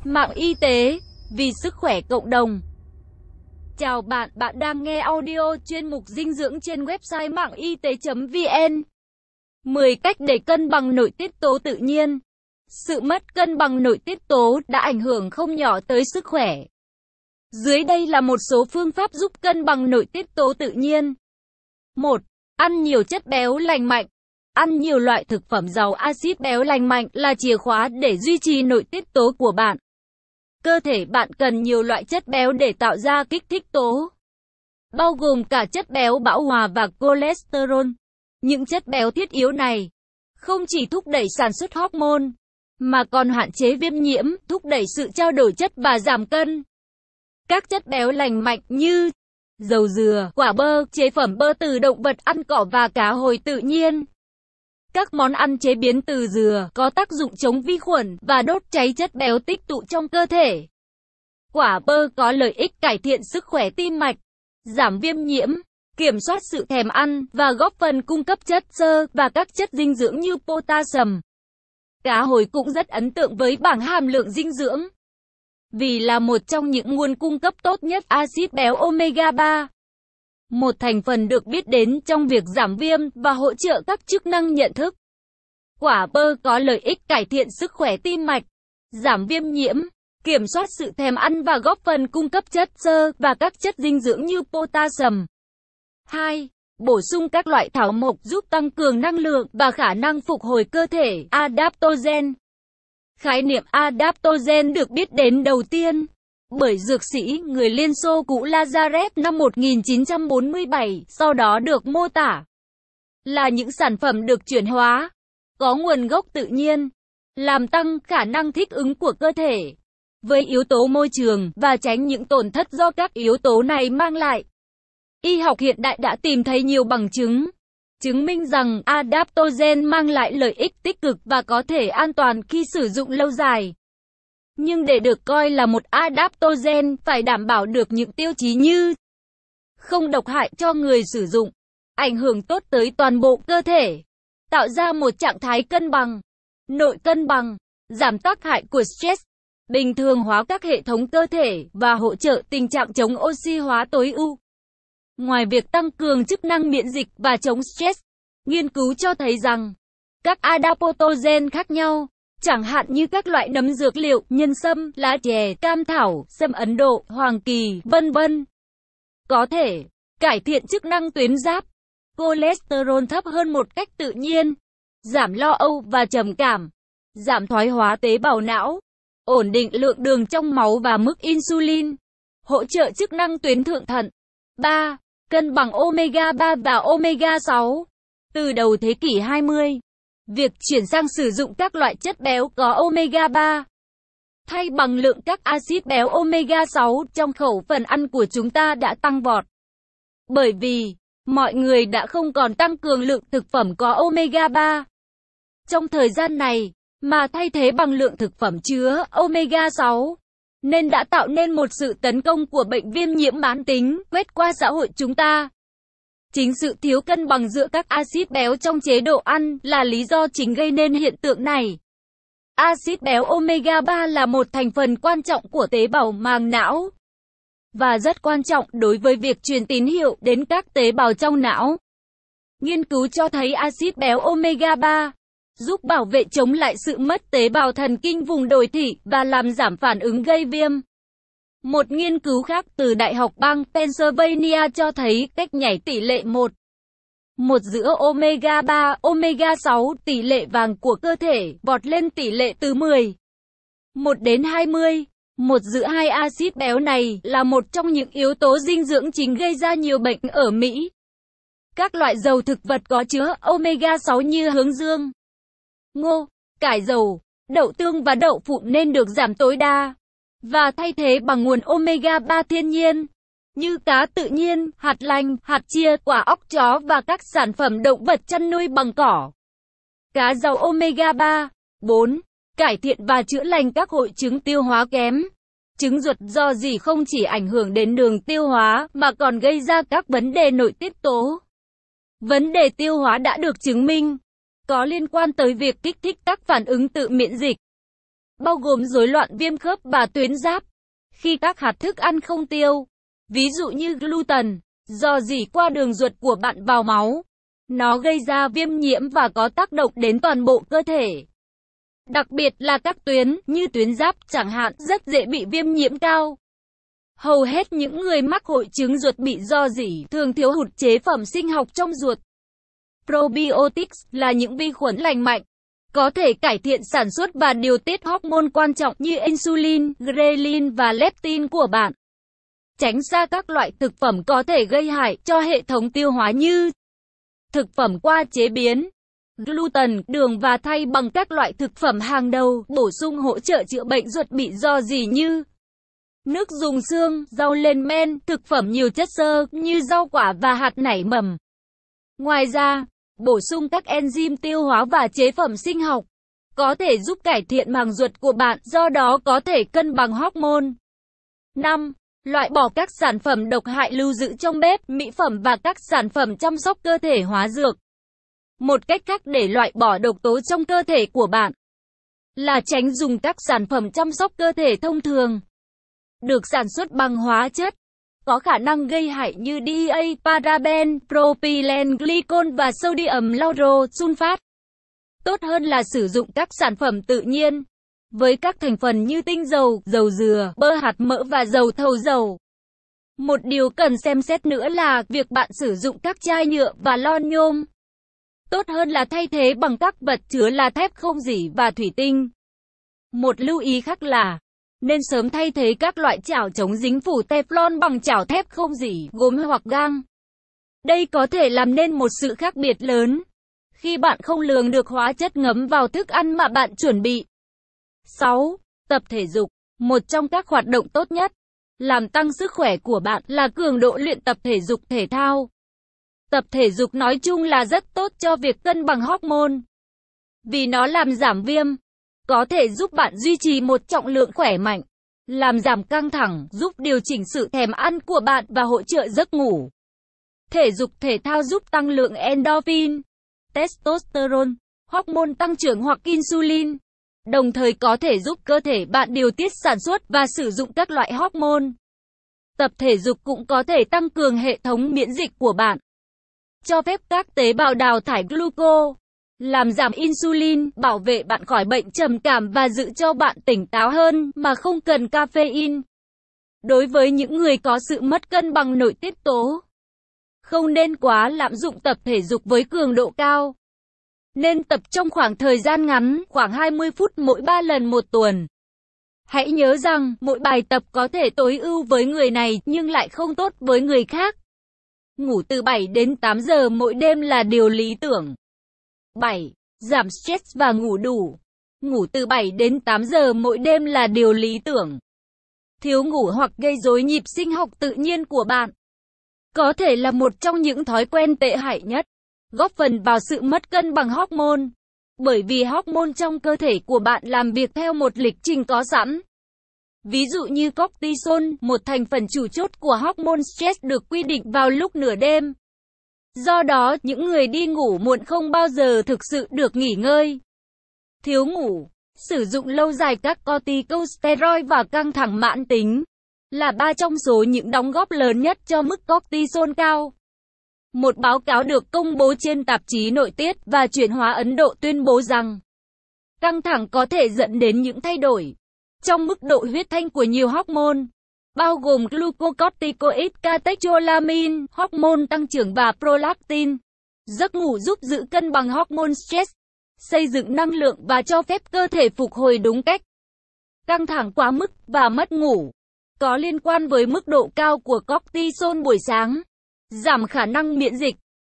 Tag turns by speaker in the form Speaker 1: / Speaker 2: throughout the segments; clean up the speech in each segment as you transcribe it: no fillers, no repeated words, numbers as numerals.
Speaker 1: Mạng y tế, vì sức khỏe cộng đồng. Chào bạn, bạn đang nghe audio chuyên mục dinh dưỡng trên website mạng y tế.vn. 10 cách để cân bằng nội tiết tố tự nhiên. Sự mất cân bằng nội tiết tố đã ảnh hưởng không nhỏ tới sức khỏe. Dưới đây là một số phương pháp giúp cân bằng nội tiết tố tự nhiên. 1. Ăn nhiều chất béo lành mạnh. Ăn nhiều loại thực phẩm giàu axit béo lành mạnh là chìa khóa để duy trì nội tiết tố của bạn. Cơ thể bạn cần nhiều loại chất béo để tạo ra kích thích tố, bao gồm cả chất béo bão hòa và cholesterol. Những chất béo thiết yếu này không chỉ thúc đẩy sản xuất hormone, mà còn hạn chế viêm nhiễm, thúc đẩy sự trao đổi chất và giảm cân. Các chất béo lành mạnh như dầu dừa, quả bơ, chế phẩm bơ từ động vật ăn cỏ và cá hồi tự nhiên. Các món ăn chế biến từ dừa có tác dụng chống vi khuẩn và đốt cháy chất béo tích tụ trong cơ thể. Quả bơ có lợi ích cải thiện sức khỏe tim mạch, giảm viêm nhiễm, kiểm soát sự thèm ăn và góp phần cung cấp chất xơ và các chất dinh dưỡng như potassium. Cá hồi cũng rất ấn tượng với bảng hàm lượng dinh dưỡng, vì là một trong những nguồn cung cấp tốt nhất axit béo omega 3. Một thành phần được biết đến trong việc giảm viêm và hỗ trợ các chức năng nhận thức. Quả bơ có lợi ích cải thiện sức khỏe tim mạch, giảm viêm nhiễm, kiểm soát sự thèm ăn và góp phần cung cấp chất xơ và các chất dinh dưỡng như potassium. 2. Bổ sung các loại thảo mộc giúp tăng cường năng lượng và khả năng phục hồi cơ thể, adaptogen. Khái niệm adaptogen được biết đến đầu tiên bởi dược sĩ người Liên Xô cũ Lazarev năm 1947, sau đó được mô tả là những sản phẩm được chuyển hóa, có nguồn gốc tự nhiên, làm tăng khả năng thích ứng của cơ thể với yếu tố môi trường và tránh những tổn thất do các yếu tố này mang lại. Y học hiện đại đã tìm thấy nhiều bằng chứng chứng minh rằng adaptogen mang lại lợi ích tích cực và có thể an toàn khi sử dụng lâu dài. Nhưng để được coi là một adaptogen, phải đảm bảo được những tiêu chí như không độc hại cho người sử dụng, ảnh hưởng tốt tới toàn bộ cơ thể, tạo ra một trạng thái cân bằng, nội cân bằng, giảm tác hại của stress, bình thường hóa các hệ thống cơ thể và hỗ trợ tình trạng chống oxy hóa tối ưu. Ngoài việc tăng cường chức năng miễn dịch và chống stress, nghiên cứu cho thấy rằng các adaptogen khác nhau, chẳng hạn như các loại nấm dược liệu, nhân sâm, lá chè, cam thảo, sâm Ấn Độ, hoàng kỳ, vân vân, có thể cải thiện chức năng tuyến giáp, cholesterol thấp hơn một cách tự nhiên, giảm lo âu và trầm cảm, giảm thoái hóa tế bào não, ổn định lượng đường trong máu và mức insulin, hỗ trợ chức năng tuyến thượng thận. 3. Cân bằng omega 3 và omega 6. Từ đầu thế kỷ 20, việc chuyển sang sử dụng các loại chất béo có omega 3 thay bằng lượng các axit béo omega 6 trong khẩu phần ăn của chúng ta đã tăng vọt. Bởi vì mọi người đã không còn tăng cường lượng thực phẩm có omega 3 trong thời gian này, mà thay thế bằng lượng thực phẩm chứa omega 6, nên đã tạo nên một sự tấn công của bệnh viêm nhiễm mãn tính quét qua xã hội chúng ta. Chính sự thiếu cân bằng giữa các axit béo trong chế độ ăn là lý do chính gây nên hiện tượng này. Axit béo omega 3 là một thành phần quan trọng của tế bào màng não và rất quan trọng đối với việc truyền tín hiệu đến các tế bào trong não. Nghiên cứu cho thấy axit béo omega 3 giúp bảo vệ chống lại sự mất tế bào thần kinh vùng đồi thị và làm giảm phản ứng gây viêm. Một nghiên cứu khác từ Đại học bang Pennsylvania cho thấy cách nhảy tỷ lệ 1 giữa omega 3, omega 6, tỷ lệ vàng của cơ thể vọt lên tỷ lệ từ 1 đến 20. Một giữa hai axit béo này là một trong những yếu tố dinh dưỡng chính gây ra nhiều bệnh ở Mỹ. Các loại dầu thực vật có chứa omega 6 như hướng dương, ngô, cải dầu, đậu tương và đậu phụ nên được giảm tối đa và thay thế bằng nguồn omega 3 thiên nhiên như cá tự nhiên, hạt lanh, hạt chia, quả óc chó và các sản phẩm động vật chăn nuôi bằng cỏ. Cá giàu omega 3. 4. Cải thiện và chữa lành các hội chứng tiêu hóa kém. Chứng ruột do gì không chỉ ảnh hưởng đến đường tiêu hóa mà còn gây ra các vấn đề nội tiết tố. Vấn đề tiêu hóa đã được chứng minh có liên quan tới việc kích thích các phản ứng tự miễn dịch. bao gồm rối loạn viêm khớp và tuyến giáp. Khi các hạt thức ăn không tiêu, ví dụ như gluten, rò rỉ qua đường ruột của bạn vào máu, nó gây ra viêm nhiễm và có tác động đến toàn bộ cơ thể. Đặc biệt là các tuyến, như tuyến giáp chẳng hạn, rất dễ bị viêm nhiễm cao. Hầu hết những người mắc hội chứng ruột bị rò rỉ thường thiếu hụt chế phẩm sinh học trong ruột. Probiotics là những vi khuẩn lành mạnh, có thể cải thiện sản xuất và điều tiết hormone quan trọng như insulin, ghrelin và leptin của bạn. Tránh xa các loại thực phẩm có thể gây hại cho hệ thống tiêu hóa như thực phẩm qua chế biến, gluten, đường và thay bằng các loại thực phẩm hàng đầu, bổ sung hỗ trợ chữa bệnh ruột bị rò rỉ như nước dùng xương, rau lên men, thực phẩm nhiều chất xơ như rau quả và hạt nảy mầm. Ngoài ra, bổ sung các enzyme tiêu hóa và chế phẩm sinh học có thể giúp cải thiện màng ruột của bạn, do đó có thể cân bằng hormone. 5. Loại bỏ các sản phẩm độc hại lưu giữ trong bếp, mỹ phẩm và các sản phẩm chăm sóc cơ thể hóa dược. Một cách khác để loại bỏ độc tố trong cơ thể của bạn là tránh dùng các sản phẩm chăm sóc cơ thể thông thường, được sản xuất bằng hóa chất có khả năng gây hại như DHA, paraben, propylene glycol và sodium lauryl sulfat. Tốt hơn là sử dụng các sản phẩm tự nhiên, với các thành phần như tinh dầu, dầu dừa, bơ hạt mỡ và dầu thau dầu. Một điều cần xem xét nữa là việc bạn sử dụng các chai nhựa và lon nhôm. Tốt hơn là thay thế bằng các vật chứa là thép không rỉ và thủy tinh. Một lưu ý khác là nên sớm thay thế các loại chảo chống dính phủ Teflon bằng chảo thép không rỉ, gốm hoặc gang. Đây có thể làm nên một sự khác biệt lớn khi bạn không lường được hóa chất ngấm vào thức ăn mà bạn chuẩn bị. 6. Tập thể dục. Một trong các hoạt động tốt nhất làm tăng sức khỏe của bạn là cường độ luyện tập thể dục thể thao. Tập thể dục nói chung là rất tốt cho việc cân bằng hormone, vì nó làm giảm viêm, có thể giúp bạn duy trì một trọng lượng khỏe mạnh, làm giảm căng thẳng, giúp điều chỉnh sự thèm ăn của bạn và hỗ trợ giấc ngủ. Thể dục thể thao giúp tăng lượng endorphin, testosterone, hormone tăng trưởng hoặc insulin, đồng thời có thể giúp cơ thể bạn điều tiết sản xuất và sử dụng các loại hormone. Tập thể dục cũng có thể tăng cường hệ thống miễn dịch của bạn, cho phép các tế bào đào thải glucose, làm giảm insulin, bảo vệ bạn khỏi bệnh trầm cảm và giữ cho bạn tỉnh táo hơn mà không cần caffeine. Đối với những người có sự mất cân bằng nội tiết tố, không nên quá lạm dụng tập thể dục với cường độ cao. Nên tập trong khoảng thời gian ngắn, khoảng 20 phút mỗi 3 lần một tuần. Hãy nhớ rằng, mỗi bài tập có thể tối ưu với người này nhưng lại không tốt với người khác. Ngủ từ 7 đến 8 giờ mỗi đêm là điều lý tưởng. 7. Giảm stress và ngủ đủ. Ngủ từ 7 đến 8 giờ mỗi đêm là điều lý tưởng. Thiếu ngủ hoặc gây rối nhịp sinh học tự nhiên của bạn có thể là một trong những thói quen tệ hại nhất, góp phần vào sự mất cân bằng hormone. Bởi vì hormone trong cơ thể của bạn làm việc theo một lịch trình có sẵn. Ví dụ như cortisol, một thành phần chủ chốt của hormone stress được quy định vào lúc nửa đêm. Do đó, những người đi ngủ muộn không bao giờ thực sự được nghỉ ngơi. Thiếu ngủ, sử dụng lâu dài các corticosteroid và căng thẳng mãn tính là 3 trong số những đóng góp lớn nhất cho mức cortisol cao. Một báo cáo được công bố trên tạp chí Nội tiết và Chuyển hóa Ấn Độ tuyên bố rằng căng thẳng có thể dẫn đến những thay đổi trong mức độ huyết thanh của nhiều hormone, bao gồm glucocorticoid, catecholamine, hormone tăng trưởng và prolactin. Giấc ngủ giúp giữ cân bằng hormone stress, xây dựng năng lượng và cho phép cơ thể phục hồi đúng cách. Căng thẳng quá mức và mất ngủ có liên quan với mức độ cao của cortisol buổi sáng, giảm khả năng miễn dịch,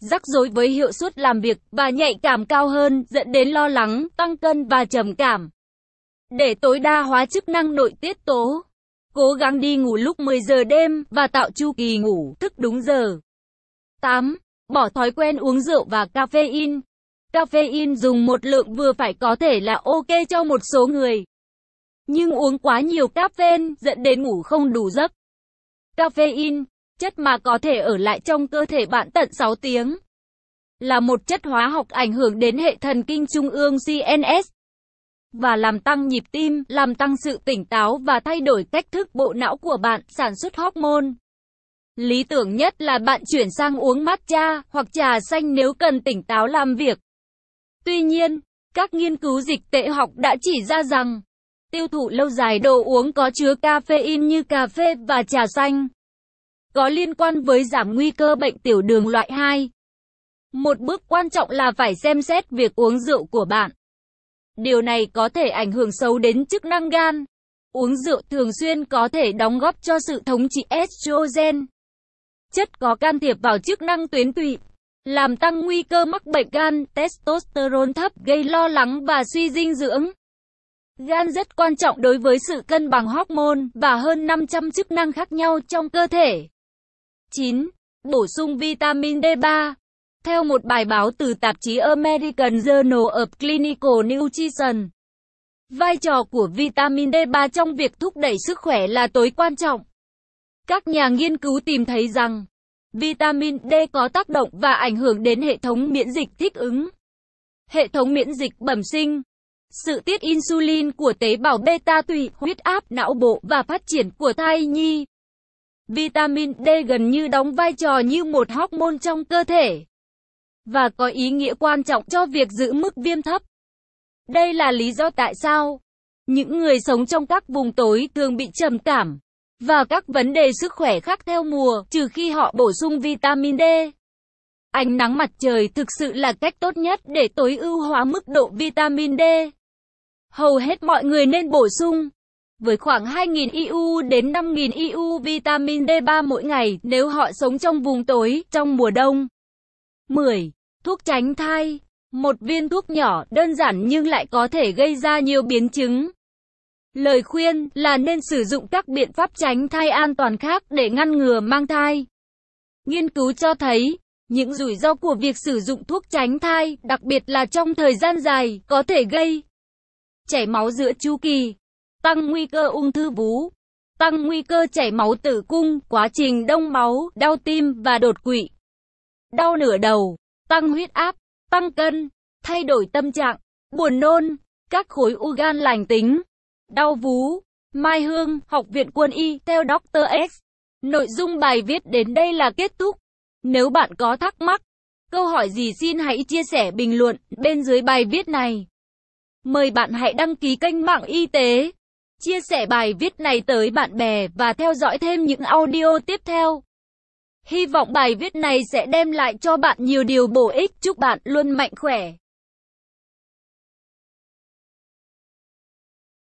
Speaker 1: rắc rối với hiệu suất làm việc và nhạy cảm cao hơn, dẫn đến lo lắng, tăng cân và trầm cảm. Để tối đa hóa chức năng nội tiết tố, cố gắng đi ngủ lúc 10 giờ đêm và tạo chu kỳ ngủ thức đúng giờ. 8. Bỏ thói quen uống rượu và caffeine. Caffeine dùng một lượng vừa phải có thể là ok cho một số người, nhưng uống quá nhiều caffeine dẫn đến ngủ không đủ giấc. Caffeine, chất mà có thể ở lại trong cơ thể bạn tận 6 tiếng, là một chất hóa học ảnh hưởng đến hệ thần kinh trung ương CNS. và làm tăng nhịp tim, làm tăng sự tỉnh táo và thay đổi cách thức bộ não của bạn sản xuất hormone. Lý tưởng nhất là bạn chuyển sang uống matcha hoặc trà xanh nếu cần tỉnh táo làm việc. Tuy nhiên, các nghiên cứu dịch tễ học đã chỉ ra rằng tiêu thụ lâu dài đồ uống có chứa caffeine như cà phê và trà xanh có liên quan với giảm nguy cơ bệnh tiểu đường loại 2. Một bước quan trọng là phải xem xét việc uống rượu của bạn. Điều này có thể ảnh hưởng xấu đến chức năng gan. Uống rượu thường xuyên có thể đóng góp cho sự thống trị estrogen, chất có can thiệp vào chức năng tuyến tụy, làm tăng nguy cơ mắc bệnh gan. Testosterone thấp gây lo lắng và suy dinh dưỡng. Gan rất quan trọng đối với sự cân bằng hormone và hơn 500 chức năng khác nhau trong cơ thể. 9. Bổ sung vitamin D3. Theo một bài báo từ tạp chí American Journal of Clinical Nutrition, vai trò của vitamin D3 trong việc thúc đẩy sức khỏe là tối quan trọng. Các nhà nghiên cứu tìm thấy rằng vitamin D có tác động và ảnh hưởng đến hệ thống miễn dịch thích ứng, hệ thống miễn dịch bẩm sinh, sự tiết insulin của tế bào beta tụy, huyết áp, não bộ và phát triển của thai nhi. Vitamin D gần như đóng vai trò như một hormone trong cơ thể và có ý nghĩa quan trọng cho việc giữ mức viêm thấp. Đây là lý do tại sao những người sống trong các vùng tối thường bị trầm cảm và các vấn đề sức khỏe khác theo mùa, trừ khi họ bổ sung vitamin D. Ánh nắng mặt trời thực sự là cách tốt nhất để tối ưu hóa mức độ vitamin D. Hầu hết mọi người nên bổ sung với khoảng 2.000 IU đến 5.000 IU vitamin D3 mỗi ngày nếu họ sống trong vùng tối trong mùa đông. 10. Thuốc tránh thai. Một viên thuốc nhỏ, đơn giản nhưng lại có thể gây ra nhiều biến chứng. Lời khuyên là nên sử dụng các biện pháp tránh thai an toàn khác để ngăn ngừa mang thai. Nghiên cứu cho thấy, những rủi ro của việc sử dụng thuốc tránh thai, đặc biệt là trong thời gian dài, có thể gây chảy máu giữa chu kỳ, tăng nguy cơ ung thư vú, tăng nguy cơ chảy máu tử cung, quá trình đông máu, đau tim và đột quỵ, đau nửa đầu, tăng huyết áp, tăng cân, thay đổi tâm trạng, buồn nôn, các khối u gan lành tính, đau vú. Mai Hương, Học viện Quân y, theo Dr. X. Nội dung bài viết đến đây là kết thúc. Nếu bạn có thắc mắc, câu hỏi gì xin hãy chia sẻ bình luận bên dưới bài viết này. Mời bạn hãy đăng ký kênh Mạng Y tế, chia sẻ bài viết này tới bạn bè và theo dõi thêm những audio tiếp theo. Hy vọng bài viết này sẽ đem lại cho bạn nhiều điều bổ ích. Chúc bạn luôn mạnh khỏe.